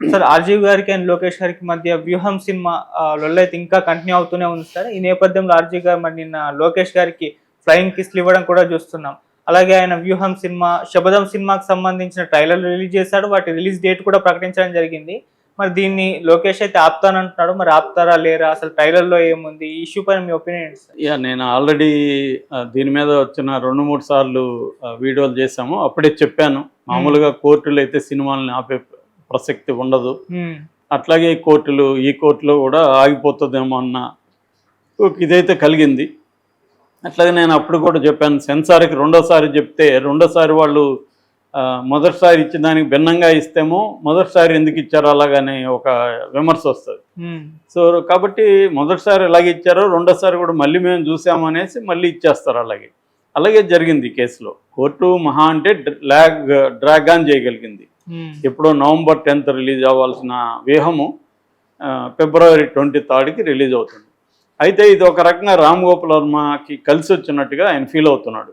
Sir RGV గారికి and Lokesh గారికి మధ్య వ్యూహం సినిమా లొల్లైతే ఇంకా కంటిన్యూ అవుతూనే ఉంది సార్. ఈ నేపథ్యంలో ఆర్జీవి గారు మరి నిన్న లోకేష్ గారికి ఫ్లయింగ్ కిస్లు ఇవ్వడం కూడా చూస్తున్నాం. అలాగే ఆయన వ్యూహం సినిమా, శబదం సినిమాకి సంబంధించిన ట్రైలర్లు రిలీజ్ చేశాడు. వాటి రిలీజ్ డేట్ కూడా ప్రకటించడం జరిగింది. మరి దీన్ని లోకేష్ అయితే ఆపుతానంటున్నాడు. మరి ఆపుతారా లేరా? అసలు ట్రైలర్‌లో ఏముంది? ఈ ఇష్యూ పైన మీ ఒపీనియన్ ఏంటి సార్? నేను ఆల్రెడీ దీని మీద వచ్చిన 2, 3 సార్లు వీడియోలు చేశాము. అప్పుడే చెప్పాను. మామూలుగా కోర్టులు అయితే సినిమాలని ఆపే ప్రసక్తి ఉండదు. అట్లాగే ఈ కోర్టులో కూడా ఆగిపోతుందేమో అన్న ఇదైతే కలిగింది. అట్లాగే నేను అప్పుడు కూడా చెప్పాను, సెన్సార్కి రెండోసారి చెప్తే రెండోసారి వాళ్ళు మొదటిసారి ఇచ్చిన దానికి భిన్నంగా ఇస్తేమో మొదటిసారి ఎందుకు ఇచ్చారో అలాగనే ఒక విమర్శ వస్తుంది. సో కాబట్టి మొదటిసారి ఎలాగే ఇచ్చారో రెండోసారి కూడా మళ్ళీ మేము చూసాము అనేసి మళ్ళీ ఇచ్చేస్తారు. అలాగే జరిగింది ఈ కేసులో. కోర్టు మహా అంటే డ్రాగ్ ఆన్ చేయగలిగింది. ఎప్పుడో November 10th రిలీజ్ అవ్వాల్సిన వ్యూహము February 23rd రిలీజ్ అవుతుంది. అయితే ఇది ఒక రకంగా రామ్ గోపాల్ వర్మకి కలిసి వచ్చినట్టుగా ఆయన ఫీల్ అవుతున్నాడు.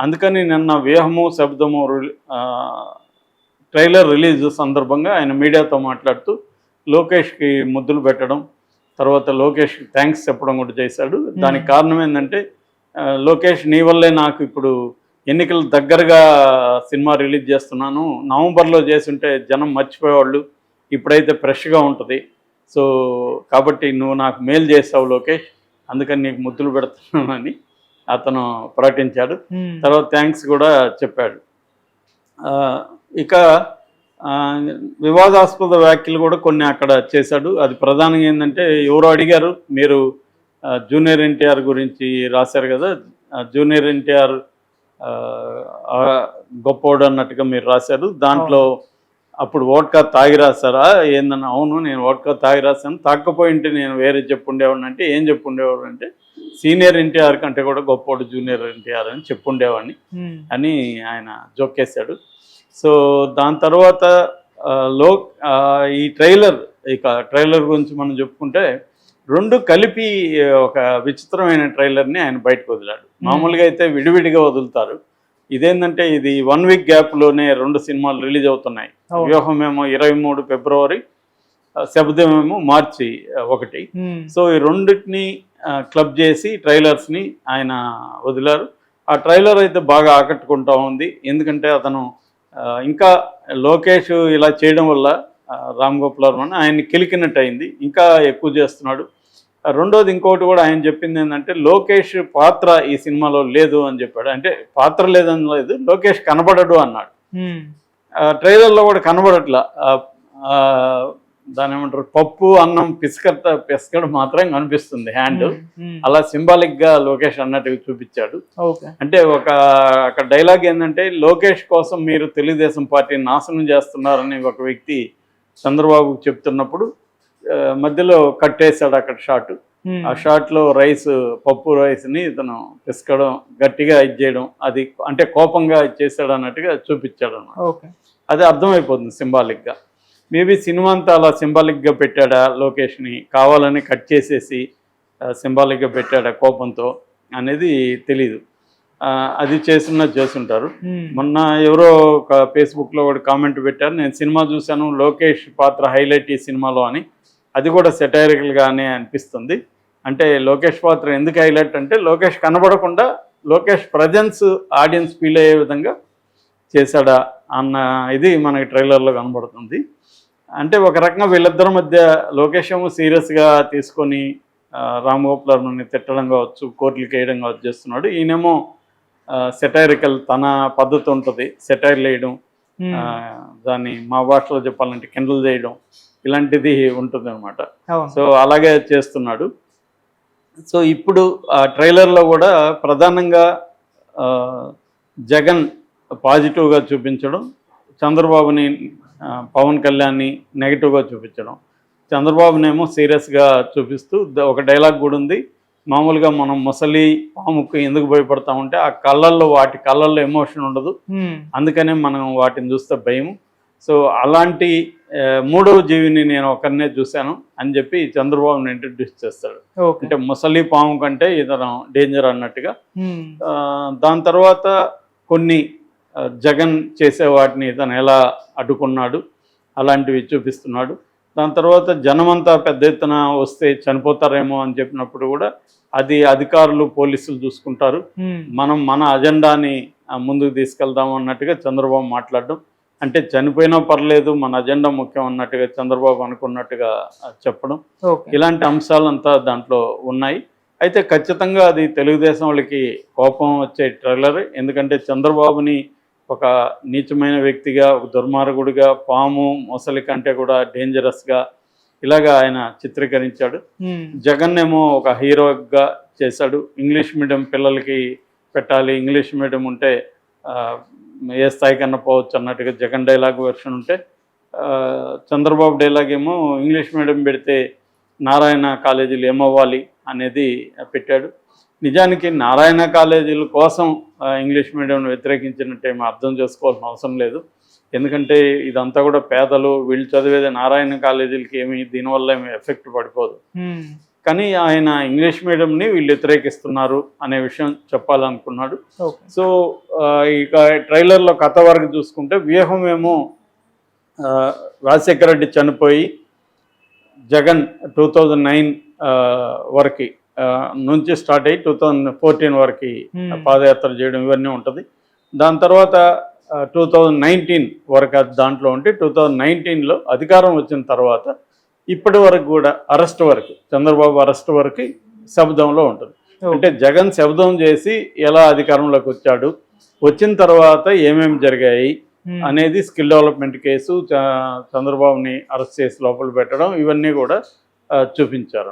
అందుకని నిన్న వ్యూహము శబ్దము ట్రైలర్ రిలీజ్ సందర్భంగా ఆయన మీడియాతో మాట్లాడుతూ లోకేష్కి ముద్దులు పెట్టడం, తర్వాత లోకేష్కి థ్యాంక్స్ చెప్పడం కూడా చేశాడు. దానికి కారణం ఏంటంటే, లోకేష్ నీ వల్లే నాకు ఇప్పుడు ఎన్నికలు దగ్గరగా సినిమా రిలీజ్ చేస్తున్నాను, నవంబర్లో చేసుంటే జనం మర్చిపోయేవాళ్ళు, ఇప్పుడైతే ఫ్రెష్గా ఉంటుంది, సో కాబట్టి నువ్వు నాకు మేలు చేసావు లోకేష్, అందుకని నీకు ముద్దులు పెడుతున్నానని అతను ప్రకటించాడు. తర్వాత థ్యాంక్స్ కూడా చెప్పాడు. ఇక వివాదాస్పద వ్యాఖ్యలు కూడా కొన్ని అక్కడ చేశాడు. అది ప్రధానంగా ఏంటంటే, ఎవరో అడిగారు, మీరు జూనియర్ ఎన్టీఆర్ గురించి రాశారు కదా, జూనియర్ ఎన్టీఆర్ గొప్పోడు అన్నట్టుగా మీరు రాశారు, దాంట్లో అప్పుడు వోడ్కా తాగి రాశారా ఏందన్నా? అవును, నేను వోడ్కా తాగి రాశాను, తాకపోయింటే నేను వేరే చెప్పుండేవాడిని. అంటే ఏం చెప్పుండేవాడు అంటే, సీనియర్ ఎన్టీఆర్ కంటే కూడా గొప్పోడు జూనియర్ ఎన్టీఆర్ అని చెప్పుండేవాడిని అని ఆయన జోకేశాడు. సో దాని తర్వాత ఈ ట్రైలర్ గురించి మనం చెప్పుకుంటే, రెండు కలిపి ఒక విచిత్రమైన ట్రైలర్ని ఆయన బయటకు వదిలాడు. మామూలుగా అయితే విడివిడిగా వదులుతారు. ఇదేంటంటే, ఇది 1 వీక్ గ్యాప్లోనే 2 సినిమాలు రిలీజ్ అవుతున్నాయి. వ్యూహం ఏమో 23 ఫిబ్రవరి, శబ్దం ఏమో March 1. సో ఈ రెండింటిని క్లబ్ చేసి ట్రైలర్స్ని ఆయన వదిలారు. ఆ ట్రైలర్ అయితే బాగా ఆకట్టుకుంటా ఉంది. ఎందుకంటే అతను ఇంకా లోకేష్ ఇలా చేయడం వల్ల రామ్ గోపాల్ వర్మ ఆయన్ని కెలికినట్టు అయింది, ఇంకా ఎక్కువ చేస్తున్నాడు. రెండోది ఇంకోటి కూడా ఆయన చెప్పింది ఏంటంటే, లోకేష్ పాత్ర ఈ సినిమాలో లేదు అని చెప్పాడు. అంటే పాత్ర లేదని లేదు, లోకేష్ కనబడడు అన్నాడు. ట్రైలర్లో కూడా కనబడట్లా. దాని ఏమంటారు, పప్పు అన్నం పిసకడం మాత్రం కనిపిస్తుంది హ్యాండ్. అలా సింబాలిక్గా లోకేష్ అన్నట్టుగా చూపించాడు. అంటే అక్కడ డైలాగ్ ఏంటంటే, లోకేష్ కోసం మీరు తెలుగుదేశం పార్టీని నాశనం చేస్తున్నారని ఒక వ్యక్తి చంద్రబాబుకు చెప్తున్నప్పుడు మధ్యలో కట్టేశాడు అక్కడ షాట్. ఆ షాట్లో పప్పు రైస్ని ఇతను పిసకడం, గట్టిగా ఇచ్చేయడం, అది అంటే కోపంగా చేశాడు అన్నట్టుగా చూపించాడు అన్నమాట. అది అర్థమైపోతుంది సింబాలిక్గా. మేబీ సినిమా అంతా అలా సింబాలిక్గా పెట్టాడా లోకేష్ని, కావాలని కట్ చేసేసి సింబాలిక్గా పెట్టాడా కోపంతో అనేది తెలీదు. అది చేస్తుంటారు. మొన్న ఎవరో ఒక ఫేస్బుక్లో ఒకటి కామెంట్ పెట్టారు, నేను సినిమా చూశాను, లోకేష్ పాత్ర హైలైట్ ఈ సినిమాలో అని. అది కూడా సెటైరికల్గానే అనిపిస్తుంది. అంటే లోకేష్ పాత్ర ఎందుకు హైలైట్ అంటే, లోకేష్ కనబడకుండా లోకేష్ ప్రజెన్స్ ఆడియన్స్ ఫీల్ అయ్యే విధంగా చేశాడా అన్న ఇది మనకి ట్రైలర్లో కనబడుతుంది. అంటే ఒక రకంగా వీళ్ళిద్దరి మధ్య లోకేష్ ఏమో సీరియస్గా తీసుకొని రామ్ గోపాల్ వర్మని తిట్టడం కావచ్చు, కోర్టులకు వేయడం కావచ్చు చేస్తున్నాడు. ఈయనేమో సెటైరికల్, తన పద్ధతి ఉంటుంది, సెటైర్లు వేయడం, దాన్ని మా భాషలో చెప్పాలంటే కిండల్ చేయడం, ఇలాంటిది ఉంటుంది అనమాట. సో అలాగే చేస్తున్నాడు. సో ఇప్పుడు ఆ ట్రైలర్లో కూడా ప్రధానంగా జగన్ పాజిటివ్గా చూపించడం, చంద్రబాబుని పవన్ కళ్యాణ్ని నెగిటివ్గా చూపించడం, చంద్రబాబునేమో సీరియస్గా చూపిస్తూ ఒక డైలాగ్ కూడా ఉంది. మామూలుగా మనం ముసలి పాముకు ఎందుకు భయపడతామంటే, వాటి కళ్ళల్లో ఎమోషన్ ఉండదు, అందుకనే మనం వాటిని చూస్తే భయం. సో అలాంటి మూడవ జీవిని నేను ఒకరినే చూశాను అని చెప్పి చంద్రబాబుని ఇంట్రడ్యూస్ చేస్తాడు. అంటే ముసలి పాము కంటే ఇతను డేంజర్ అన్నట్టుగా. దాని తర్వాత కొన్ని జగన్ చేసే వాటిని ఇతను ఎలా అడ్డుకున్నాడు, అలాంటివి చూపిస్తున్నాడు. దాని తర్వాత జనమంతా పెద్ద ఎత్తున వస్తే చనిపోతారేమో అని చెప్పినప్పుడు కూడా అది అధికారులు పోలీసులు చూసుకుంటారు, మనం మన అజెండాని ముందుకు తీసుకెళ్దాం అన్నట్టుగా చంద్రబాబు మాట్లాడడం. అంటే చనిపోయినా పర్లేదు, మన అజెండా ముఖ్యం అన్నట్టుగా చంద్రబాబు అనుకున్నట్టుగా చెప్పడం, ఇలాంటి అంశాలంతా దాంట్లో ఉన్నాయి. అయితే ఖచ్చితంగా అది తెలుగుదేశం వాళ్ళకి కోపం వచ్చే ట్రైలర్. ఎందుకంటే చంద్రబాబుని ఒక నీచమైన వ్యక్తిగా, ఒక దుర్మార్గుడిగా, పాము మొసలి కంటే కూడా డేంజరస్గా ఇలాగా ఆయన చిత్రీకరించాడు. జగన్ ఏమో ఒక హీరోగా చేశాడు. ఇంగ్లీష్ మీడియం పిల్లలకి పెట్టాలి, ఇంగ్లీష్ మీడియం ఉంటే ఏ స్థాయికన్నా పోవచ్చు అన్నట్టుగా జగన్ డైలాగ్ వెర్షన్ ఉంటే, చంద్రబాబు డైలాగ్ ఏమో ఇంగ్లీష్ మీడియం పెడితే నారాయణ కాలేజీలు ఏమవ్వాలి అనేది పెట్టాడు. నిజానికి నారాయణ కాలేజీల కోసం ఇంగ్లీష్ మీడియంను వ్యతిరేకించినట్టు ఏమీ అర్థం చేసుకోవాల్సిన అవసరం లేదు. ఎందుకంటే ఇదంతా కూడా పేదలు, వీళ్ళు చదివేది నారాయణ కాలేజీలకి ఏమి దీనివల్ల ఏమి ఎఫెక్ట్ పడిపోదు. కానీ ఆయన ఇంగ్లీష్ మీడియంని వీళ్ళు వ్యతిరేకిస్తున్నారు అనే విషయం చెప్పాలనుకున్నాడు. సో ఇక ట్రైలర్లో కథ వరకు చూసుకుంటే వ్యూహం ఏమో రాజశేఖర రెడ్డి చనిపోయి జగన్ 2009 వరకు నుంచి స్టార్ట్ అయ్యి 2014 వరకు పాదయాత్ర చేయడం ఇవన్నీ ఉంటుంది. దాని తర్వాత 2019 వరకు దాంట్లో ఉంటే 2019లో అధికారం వచ్చిన తర్వాత ఇప్పటి వరకు కూడా అరెస్ట్ వరకు, చంద్రబాబు అరెస్ట్ వరకు శబ్దంలో ఉంటుంది. అంటే జగన్ శబ్దం చేసి ఎలా అధికారంలోకి వచ్చాడు, వచ్చిన తర్వాత ఏమేమి జరిగాయి అనేది, స్కిల్ డెవలప్మెంట్ కేసు, చంద్రబాబుని అరెస్ట్ చేసి లోపల పెట్టడం, ఇవన్నీ కూడా చూపించారు.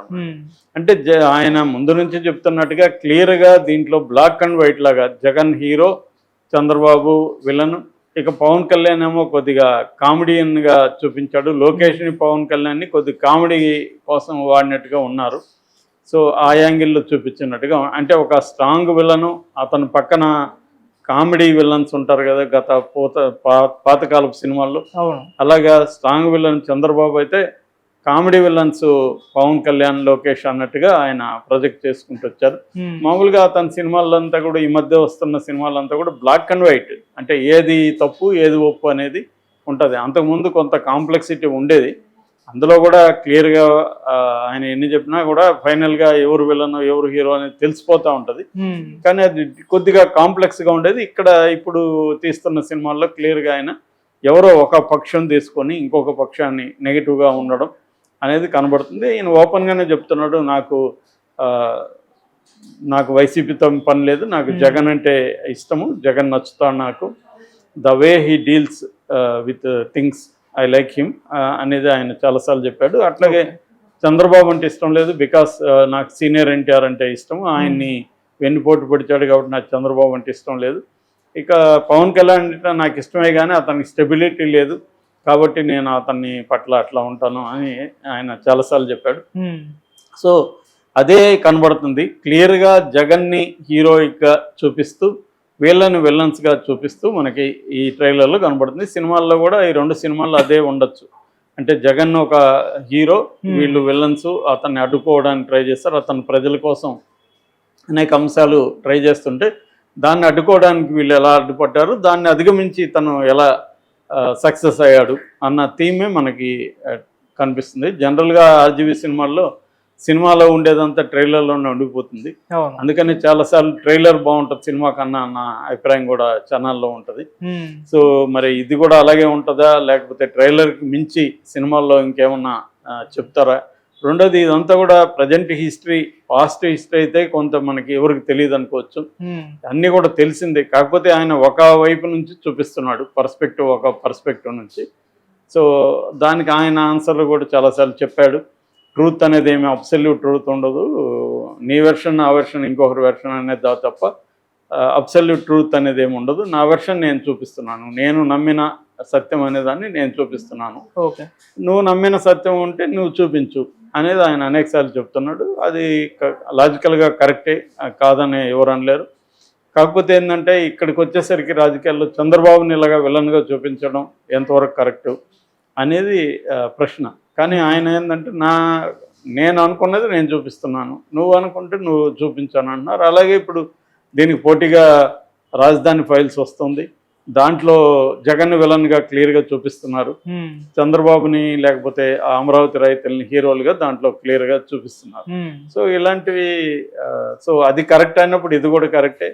అంటే ఆయన ముందు నుంచి చెప్తున్నట్టుగా క్లియర్గా దీంట్లో బ్లాక్ అండ్ వైట్ లాగా జగన్ హీరో, చంద్రబాబు విలన్. ఇక పవన్ కళ్యాణ్ ఏమో కొద్దిగా కామెడియన్గా చూపించాడు. లోకేష్ని, పవన్ కళ్యాణ్ని కొద్ది కామెడీ కోసం వాడినట్టుగా ఉన్నారు. సో ఆ యాంగిల్లో చూపించినట్టుగా, అంటే ఒక స్ట్రాంగ్ విలను, అతని పక్కన కామెడీ విలన్స్ ఉంటారు కదా గత పాతకాలపు సినిమాల్లో, అలాగా స్ట్రాంగ్ విలన్ చంద్రబాబు అయితే కామెడీ విలన్స్ పవన్ కళ్యాణ్, లోకేష్ అన్నట్టుగా ఆయన ప్రొజెక్ట్ చేసుకుంటూ వచ్చారు. మామూలుగా అతని సినిమాలంతా కూడా, ఈ మధ్య వస్తున్న సినిమాలంతా కూడా బ్లాక్ అండ్ వైట్, అంటే ఏది తప్పు ఏది ఒప్పు అనేది ఉంటుంది. అంతకుముందు కొంత కాంప్లెక్సిటీ ఉండేది. అందులో కూడా క్లియర్గా ఆయన ఎన్ని చెప్పినా కూడా ఫైనల్గా ఎవరు విలన్ ఎవరు హీరో అనేది తెలిసిపోతూ ఉంటుంది. కానీ అది కొద్దిగా కాంప్లెక్స్గా ఉండేది. ఇక్కడ ఇప్పుడు తీస్తున్న సినిమాల్లో క్లియర్గా ఆయన ఎవరో ఒక పక్షం తీసుకొని ఇంకొక పక్షాన్ని నెగిటివ్గా ఉండడం అనేది కనబడుతుంది. ఈయన ఓపెన్గానే చెప్తున్నాడు, నాకు వైసీపీతో పని లేదు, నాకు జగన్ అంటే ఇష్టము, జగన్ నచ్చుతాడు నాకు, the way he deals with things I like him అనేది ఆయన చాలాసార్లు చెప్పాడు. అట్లాగే చంద్రబాబు అంటే ఇష్టం లేదు, బికాస్ నాకు సీనియర్ ఎన్టీఆర్ అంటే ఇష్టం, ఆయన్ని వెన్నుపోటు పొడిచాడు కాబట్టి నాకు చంద్రబాబు అంటే ఇష్టం లేదు. ఇక పవన్ కళ్యాణ్ అంటే నాకు ఇష్టమే కానీ అతనికి స్టెబిలిటీ లేదు కాబట్టి నేను అతన్ని పట్ల అట్లా ఉంటాను అని ఆయన చాలాసార్లు చెప్పాడు. సో అదే కనబడుతుంది క్లియర్గా, జగన్ని హీరోయిక్గా చూపిస్తూ వీళ్ళని విలన్స్గా చూపిస్తూ మనకి ఈ ట్రైలర్లో కనబడుతుంది. సినిమాల్లో కూడా ఈ రెండు సినిమాల్లో అదే ఉండొచ్చు. అంటే జగన్ ఒక హీరో, వీళ్ళు విలన్స్, అతన్ని అడ్డుకోవడానికి ట్రై చేస్తారు, అతను ప్రజల కోసం అనేక అంశాలు ట్రై చేస్తుంటే దాన్ని అడ్డుకోవడానికి వీళ్ళు ఎలా అడ్డుపడ్డారు, దాన్ని అధిగమించి తను ఎలా సక్సెస్ అయ్యాడు అన్న థీమే మనకి కనిపిస్తుంది. జనరల్గా ఆర్జీవీ సినిమాలో ఉండేదంతా ట్రైలర్లోనే ఉండిపోతుంది. అందుకని చాలాసార్లు ట్రైలర్ బాగుంటుంది సినిమా కన్నా అన్న అభిప్రాయం కూడా ఛానల్లో ఉంటుంది. సో మరి ఇది కూడా అలాగే ఉంటుందా, లేకపోతే ట్రైలర్కి మించి సినిమాల్లో ఇంకేమన్నా చెప్తారా? రెండోది, ఇదంతా కూడా ప్రజెంట్ హిస్టరీ, పాస్ట్ హిస్టరీ అయితే కొంత మనకి ఎవరికి తెలియదు అనుకోవచ్చు, అన్నీ కూడా తెలిసిందే. కాకపోతే ఆయన ఒక వైపు నుంచి చూపిస్తున్నాడు, ఒక పర్స్పెక్టివ్ నుంచి. సో దానికి ఆయన ఆన్సర్లు కూడా చాలాసార్లు చెప్పాడు. ట్రూత్ అనేది ఏమి అబ్సల్యూట్ ట్రూత్ ఉండదు, నీ వెర్షన్ నా వెర్షన్ ఇంకొకరి వెర్షన్ అనేది తప్ప అబ్సల్యూట్ ట్రూత్ అనేది ఏమి ఉండదు. నా వెర్షన్ నేను చూపిస్తున్నాను, నేను నమ్మిన సత్యం అనేదాన్ని నేను చూపిస్తున్నాను, నువ్వు నమ్మిన సత్యం ఉంటే నువ్వు చూపించు అనేది ఆయన అనేకసార్లు చెప్తున్నాడు. అది లాజికల్గా కరెక్టే, కాదని ఎవరు అనలేరు. కాకపోతే ఏంటంటే ఇక్కడికి వచ్చేసరికి రాజకీయాల్లో చంద్రబాబుని ఇలాగా విలన్గా చూపించడం ఎంతవరకు కరెక్టు అనేది ప్రశ్న. కానీ ఆయన ఏంటంటే నేను అనుకున్నది నేను చూపిస్తున్నాను, నువ్వు అనుకుంటే నువ్వు చూపించాను అంటున్నారు. అలాగే ఇప్పుడు దీనికి పోటీగా రాజధాని ఫైల్స్ వస్తుంది, దాంట్లో జగన్ విలన్ గా క్లియర్ గా చూపిస్తున్నారు, చంద్రబాబుని లేకపోతే ఆ అమరావతి రైతుల్ని హీరోలుగా దాంట్లో క్లియర్ గా చూపిస్తున్నారు. సో ఇలాంటివి సో అది కరెక్ట్ అయినప్పుడు ఇది కూడా కరెక్టే.